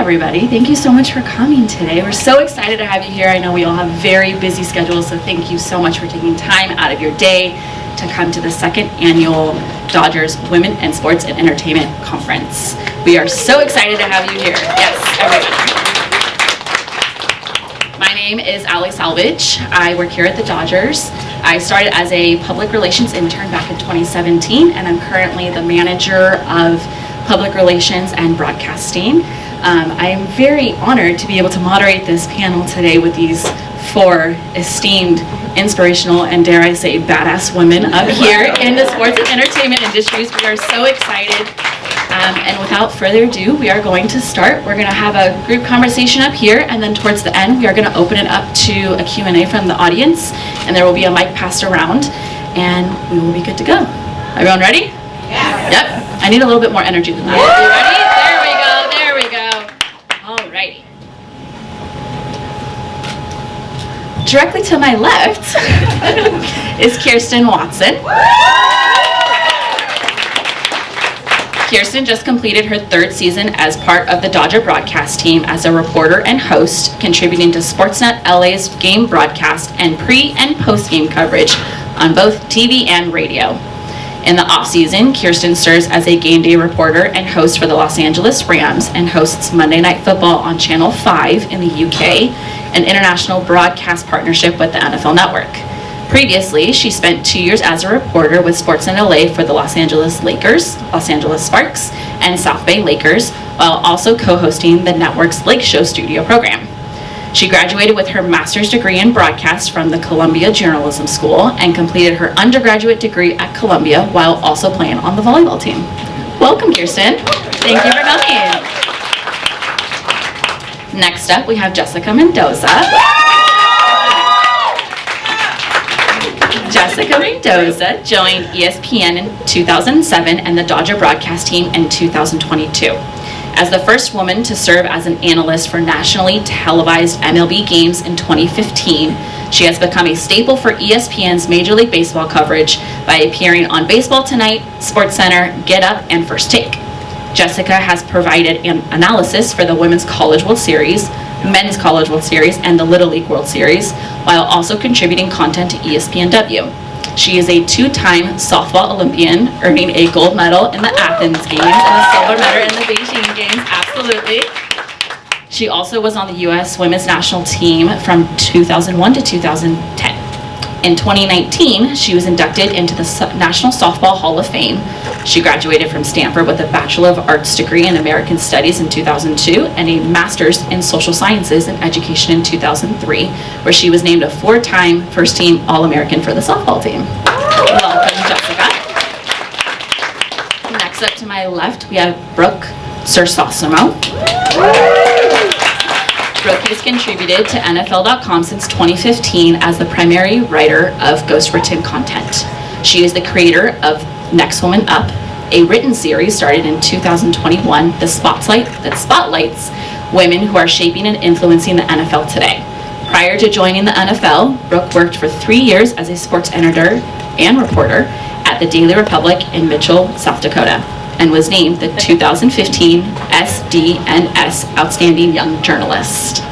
everybody. Thank you so much for coming today. We're so excited to have you here. I know we all have very busy schedules, so thank you so much for taking time out of your day to come to the second annual Dodgers Women in Sports and Entertainment Conference. We are so excited to have you here. Yes, everybody. My name is Allie Salvage. I work here at the Dodgers. I started as a public relations intern back in 2017, and I'm currently the manager of public relations and broadcasting. I am very honored to be able to moderate this panel today with these four esteemed, inspirational, and dare I say, badass women up here in the sports and entertainment industries. We are so excited. And without further ado, we are going to start. We're going to have a group conversation up here, and then towards the end, we are going to open it up to a Q&A from the audience, and there will be a mic passed around, and we will be good to go. Everyone ready? Yes. Yep. I need a little bit more energy than that. You ready? There we go. Alrighty. Directly to my left is Kirsten Watson. Kirsten just completed her third season as part of the Dodger broadcast team as a reporter and host, contributing to SportsNet LA's game broadcast and pre- and post-game coverage on both TV and radio. In the off-season, Kirsten serves as a game day reporter and host for the Los Angeles Rams and hosts Monday Night Football on Channel 5 in the UK, an international broadcast partnership with the NFL Network. Previously, she spent 2 years as a reporter with SportsNet LA for the Los Angeles Lakers, Los Angeles Sparks, and South Bay Lakers, while also co-hosting the network's Lake Show studio program. She graduated with her master's degree in broadcast from the Columbia Journalism School and completed her undergraduate degree at Columbia while also playing on the volleyball team. Welcome, Kirsten. Thank you for coming. Next up, we have Jessica Mendoza. Jessica Mendoza joined ESPN in 2007 and the Dodger broadcast team in 2022. As the first woman to serve as an analyst for nationally televised MLB games in 2015, she has become a staple for ESPN's Major League Baseball coverage by appearing on Baseball Tonight, SportsCenter, Get Up, and First Take. Jessica has provided an analysis for the Women's College World Series, Men's College World Series, and the Little League World Series, while also contributing content to ESPNW. She is a two-time softball Olympian, earning a gold medal in the Athens Games and a silver medal in the Beijing Games, absolutely. She also was on the U.S. Women's National Team from 2001 to 2010. In 2019, she was inducted into the National Softball Hall of Fame. She graduated from Stanford with a Bachelor of Arts degree in American Studies in 2002 and a Master's in Social Sciences and Education in 2003, where she was named a four-time first-team All-American for the softball team. Welcome, Jessica. Next up to my left, we have Brooke Sersosimo. Brooke has contributed to NFL.com since 2015 as the primary writer of ghostwritten content. She is the creator of Next Woman Up, a written series started in 2021 that spotlights women who are shaping and influencing the NFL today. Prior to joining the NFL, Brooke worked for 3 years as a sports editor and reporter at the Daily Republic in Mitchell, South Dakota, and was named the 2015 SDNS Outstanding Young Journalist.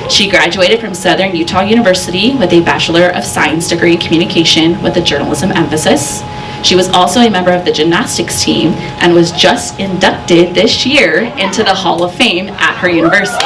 She graduated from Southern Utah University with a Bachelor of Science degree in communication with a journalism emphasis. She was also a member of the gymnastics team and was just inducted this year into the Hall of Fame at her university.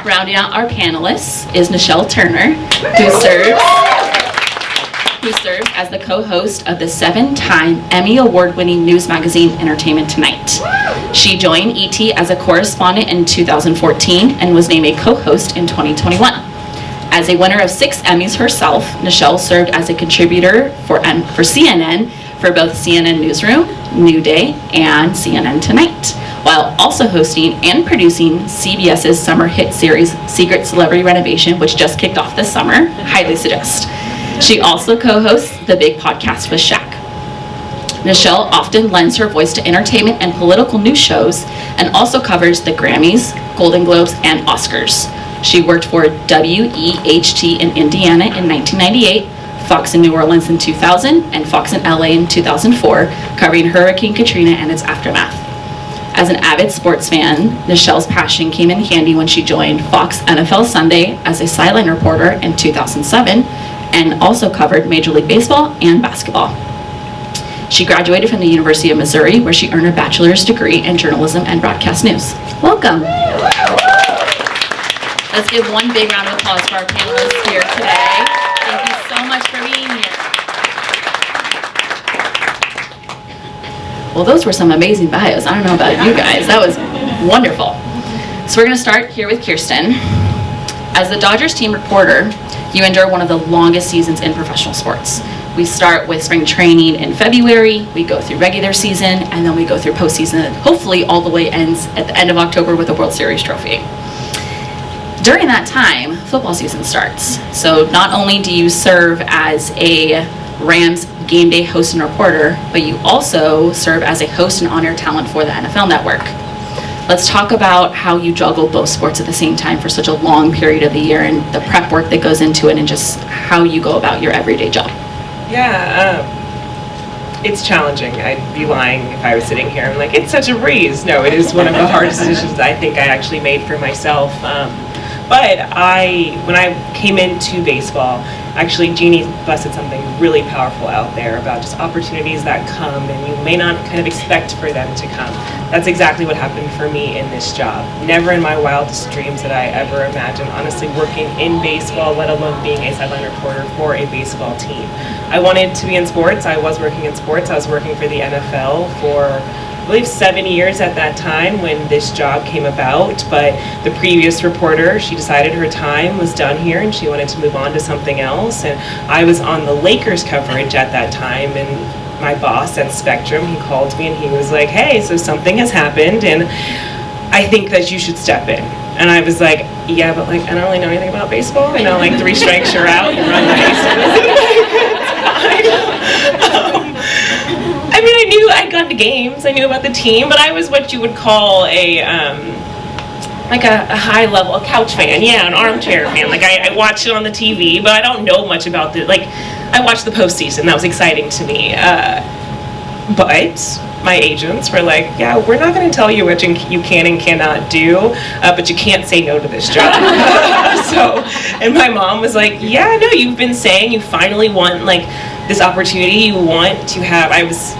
Rounding out our panelists is Nichelle Turner, who serves as the co-host of the 7-time Emmy Award-winning news magazine Entertainment Tonight. She joined ET as a correspondent in 2014 and was named a co-host in 2021. As a winner of 6 Emmys herself, Nichelle served as a contributor for CNN for both CNN Newsroom, New Day, and CNN Tonight, while also hosting and producing CBS's summer hit series Secret Celebrity Renovation, which just kicked off this summer. Highly suggest. She also co-hosts The Big Podcast with Shaq. Nichelle often lends her voice to entertainment and political news shows and also covers the Grammys, Golden Globes, and Oscars. She worked for WEHT in Indiana in 1998, Fox in New Orleans in 2000, and Fox in LA in 2004, covering Hurricane Katrina and its aftermath. As an avid sports fan, Nichelle's passion came in handy when she joined Fox NFL Sunday as a sideline reporter in 2007 and also covered Major League Baseball and basketball. She graduated from the University of Missouri, where she earned her bachelor's degree in journalism and broadcast news. Welcome. Let's give one big round of applause for our panelists here today. Thank you so much for being here. Well, those were some amazing bios. I don't know about you guys. That was wonderful. So we're going to start here with Kirsten. As the Dodgers team reporter, you endure one of the longest seasons in professional sports. We start with spring training in February, we go through regular season, and then we go through postseason, and hopefully all the way ends at the end of October with a World Series trophy. During that time, football season starts. So not only do you serve as a Rams game day host and reporter, but you also serve as a host and on-air talent for the NFL Network. Let's talk about how you juggle both sports at the same time for such a long period of the year and the prep work that goes into it and just how you go about your everyday job. Yeah, it's challenging. I'd be lying if I was sitting here and like, it's such a breeze. No, it is one of the hardest decisions I think I actually made for myself. But when I came into baseball, actually Jeannie busted something really powerful out there about just opportunities that come and you may not kind of expect for them to come. That's exactly what happened for me in this job. Never in my wildest dreams did I ever imagine honestly working in baseball, let alone being a sideline reporter for a baseball team. I wanted to be in sports. I was working in sports. I was working for the NFL for I believe 7 years at that time when this job came about, but the previous reporter, she decided her time was done here and she wanted to move on to something else, and I was on the Lakers coverage at that time, and my boss at Spectrum, he called me and he was like, hey, so something has happened and I think that you should step in. And I was like, yeah, but like I don't really know anything about baseball. I know like 3 strikes you're out, you run the bases. I mean, I knew I'd gone to games, I knew about the team, but I was what you would call a high level, a couch fan, yeah, an armchair fan. Like I watched it on the TV, but I don't know much about I watched the postseason, that was exciting to me. But my agents were like, yeah, we're not going to tell you what you can and cannot do, but you can't say no to this job. And my mom was like, yeah, no, you've been saying you finally want like this opportunity, you want to have. I was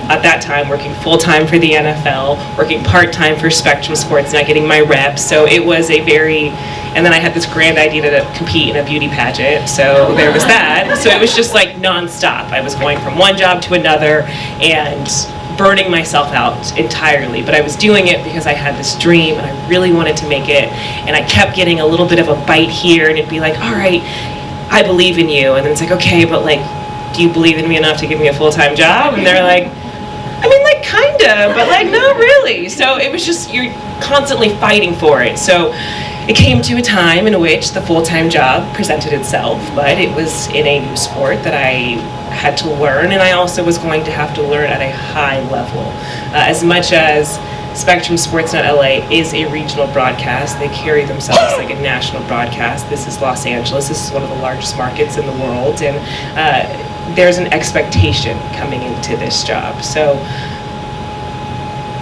at that time working full-time for the NFL, working part-time for Spectrum SportsNet, getting my reps, so it was and then I had this grand idea to compete in a beauty pageant, so there was that. So it was just like nonstop. I was going from one job to another and burning myself out entirely, but I was doing it because I had this dream and I really wanted to make it, and I kept getting a little bit of a bite here, and it'd be like, all right, I believe in you, and then it's like, okay, but like, do you believe in me enough to give me a full-time job? And they're like, I mean, like, kinda, but like, not really. So it was just, you're constantly fighting for it. So it came to a time in which the full-time job presented itself, but it was in a new sport that I had to learn, and I also was going to have to learn at a high level. As much as Spectrum SportsNet LA is a regional broadcast, they carry themselves like a national broadcast. This is Los Angeles. This is one of the largest markets in the world, and there's an expectation coming into this job. So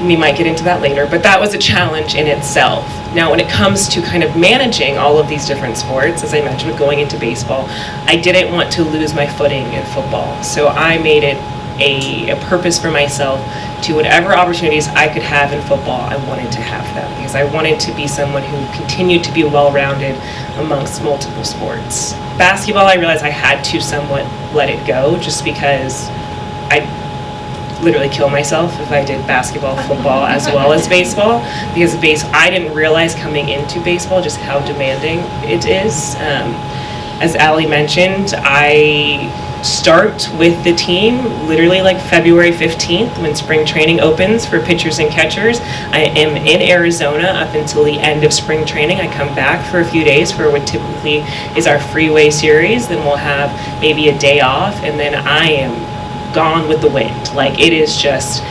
we might get into that later, but that was a challenge in itself. Now, when it comes to kind of managing all of these different sports, as I mentioned, with going into baseball, I didn't want to lose my footing in football. So I made it a purpose for myself to whatever opportunities I could have in football, I wanted to have them, because I wanted to be someone who continued to be well-rounded amongst multiple sports. Basketball, I realized I had to somewhat let it go, just because I'd literally kill myself if I did basketball, football, as well as baseball, because I didn't realize coming into baseball just how demanding it is. As Allie mentioned, I start with the team literally like February 15th when spring training opens for pitchers and catchers. I am in Arizona up until the end of spring training. I come back for a few days for what typically is our freeway series. Then we'll have maybe a day off, and then I am gone with the wind. Like, it is just,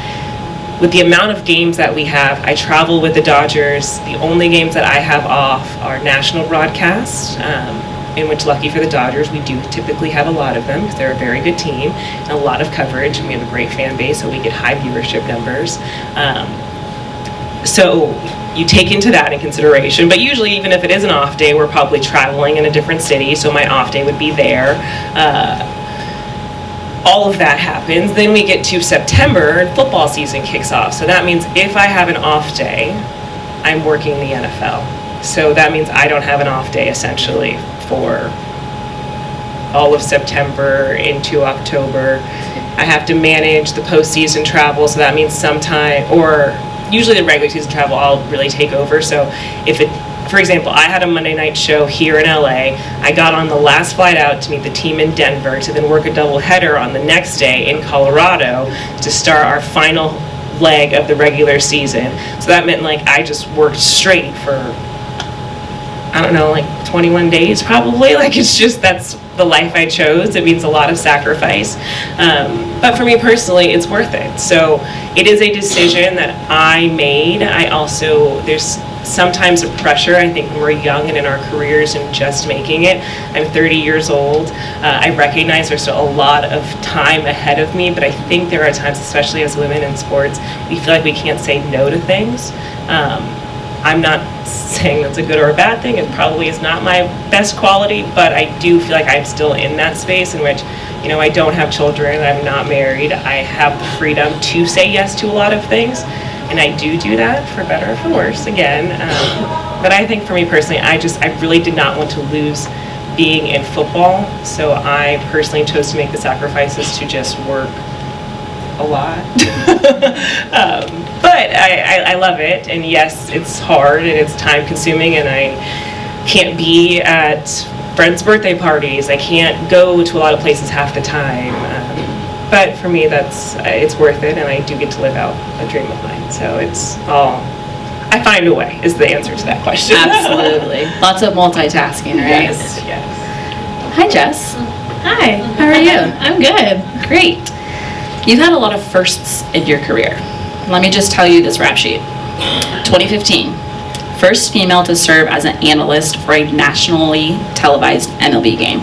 with the amount of games that we have, I travel with the Dodgers. The only games that I have off are national broadcasts, in which, lucky for the Dodgers, we do typically have a lot of them because they're a very good team and a lot of coverage, and we have a great fan base, so we get high viewership numbers. So you take into that in consideration, but usually even if it is an off day, we're probably traveling in a different city, so my off day would be there. All of that happens. Then we get to September and football season kicks off. So that means if I have an off day, I'm working the NFL. So that means I don't have an off day essentially for all of September into October. I have to manage the postseason travel, so that means sometime, or usually the regular season travel I'll really take over. So if it, for example, I had a Monday night show here in LA. I got on the last flight out to meet the team in Denver to then work a double header on the next day in Colorado to start our final leg of the regular season. So that meant like I just worked straight for, I don't know, like 21 days probably. Like it's just, that's the life I chose. It means a lot of sacrifice. But for me personally, it's worth it. So it is a decision that I made. I also, there's sometimes a pressure, I think, when we're young and in our careers and just making it. I'm 30 years old. I recognize there's still a lot of time ahead of me, but I think there are times, especially as women in sports, we feel like we can't say no to things. I'm not saying that's a good or a bad thing. It probably is not my best quality, but I do feel like I'm still in that space in which, you know, I don't have children, I'm not married, I have the freedom to say yes to a lot of things, and I do that for better or for worse, again. But I think for me personally, I really did not want to lose being in football, so I personally chose to make the sacrifices to just work a lot. But I love it, and yes, it's hard and it's time consuming, and I can't be at friends' birthday parties, I can't go to a lot of places half the time, but for me it's worth it, and I do get to live out a dream of mine, so it's all, I find a way is the answer to that question. Absolutely. Lots of multitasking, right? Yes. Hi, Jess. Hi. How are you? I'm good. Great. You've had a lot of firsts in your career. Let me just tell you this rap sheet. 2015, first female to serve as an analyst for a nationally televised MLB game.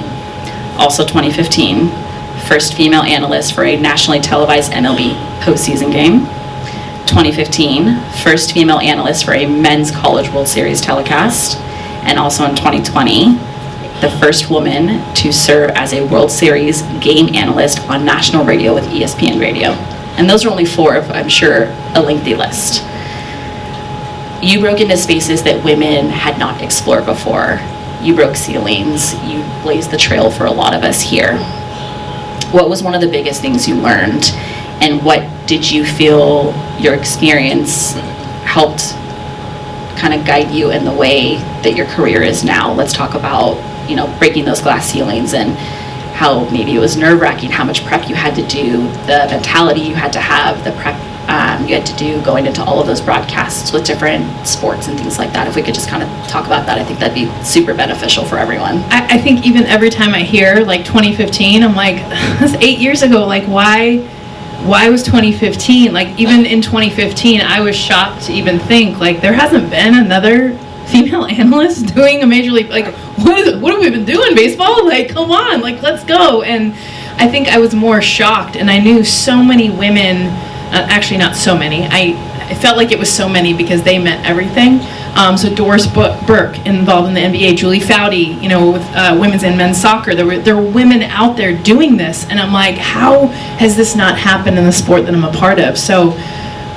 Also 2015, first female analyst for a nationally televised MLB postseason game. 2015, first female analyst for a men's College World Series telecast. And also in 2020, the first woman to serve as a World Series game analyst on national radio with ESPN Radio. And those are only four of, I'm sure, a lengthy list. You broke into spaces that women had not explored before. You broke ceilings, you blazed the trail for a lot of us here. What was one of the biggest things you learned, and what did you feel your experience helped kind of guide you in the way that your career is now? Let's talk about, you know, breaking those glass ceilings and how maybe it was nerve-wracking, how much prep you had to do, the mentality you had to have, the prep you had to do going into all of those broadcasts with different sports and things like that. If we could just kind of talk about that, I think that'd be super beneficial for everyone. I think even every time I hear like 2015, I'm like, that's 8 years ago. Like, why was 2015? Like, even in 2015, I was shocked to even think, like, there hasn't been another female analyst doing a major league, like, what have we been doing, baseball? Like, come on, like, let's go. And I think I was more shocked, and I knew so many women, actually not so many, I felt like it was so many because they meant everything. So Doris Burke involved in the NBA, Julie Foudy, you know, with women's and men's soccer. There were women out there doing this, and I'm like, how has this not happened in the sport that I'm a part of? So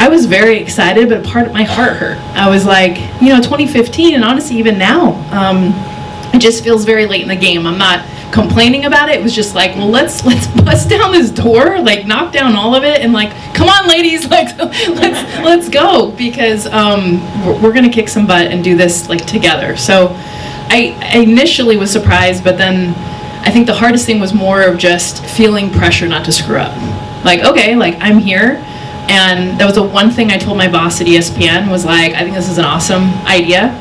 I was very excited, but part of my heart hurt. I was like, you know, 2015, and honestly, even now, it just feels very late in the game. I'm not complaining about it. It was just like, well, let's bust down this door, like knock down all of it, and like, come on, ladies, like let's go, because we're gonna kick some butt and do this like together. So I initially was surprised, but then I think the hardest thing was more of just feeling pressure not to screw up. Like, okay, like I'm here. And that was the one thing I told my boss at ESPN was like, I think this is an awesome idea,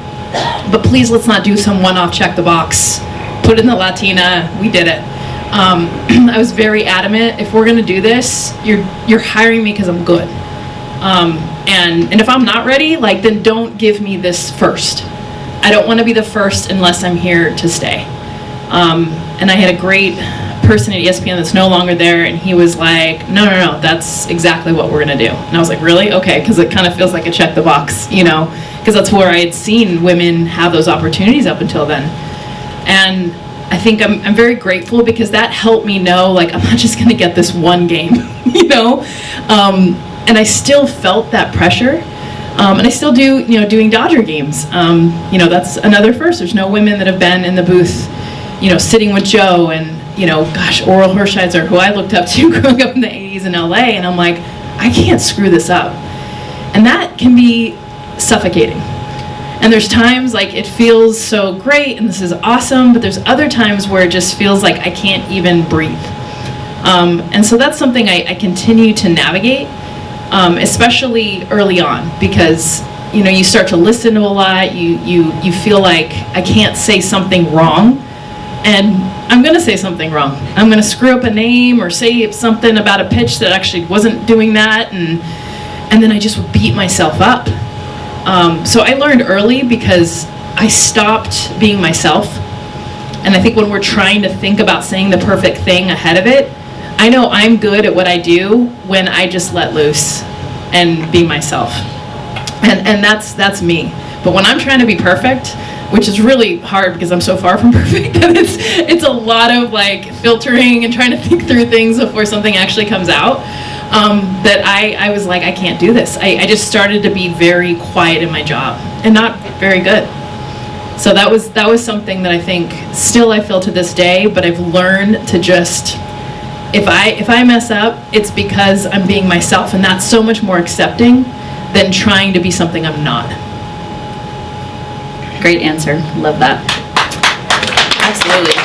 but please let's not do some one-off check the box, put in the Latina, we did it. I was very adamant, if we're gonna do this, you're hiring me because I'm good. And if I'm not ready, like, then don't give me this first. I don't wanna be the first unless I'm here to stay. And I had a great person at ESPN that's no longer there, and he was like, no, that's exactly what we're going to do. And I was like, really? Okay, because it kind of feels like a check the box, because that's where I had seen women have those opportunities up until then. And I think I'm very grateful, because that helped me know, like, I'm not just going to get this one game, and I still felt that pressure. And I still do, doing Dodger games. That's another first. There's no women that have been in the booth, sitting with Joe and, Oral Hershiser, who I looked up to growing up in the 80s in LA, and I'm like, I can't screw this up. And that can be suffocating. And there's times like it feels so great and this is awesome, but there's other times where it just feels like I can't even breathe. And so that's something I continue to navigate. Especially early on, because you start to listen to a lot. You feel like I can't say something wrong, and I'm going to say something wrong. I'm going to screw up a name or say something about a pitch that actually wasn't doing that, and then I just would beat myself up. So I learned early, because I stopped being myself, and I think when we're trying to think about saying the perfect thing ahead of it, I know I'm good at what I do when I just let loose and be myself. And that's me. But when I'm trying to be perfect, which is really hard because I'm so far from perfect, that it's a lot of like filtering and trying to think through things before something actually comes out, that I was like, I can't do this. I just started to be very quiet in my job and not very good. So that was something that I think still I feel to this day, but I've learned to just, if I mess up, it's because I'm being myself, and that's so much more accepting than trying to be something I'm not. Great answer. Love that. Absolutely.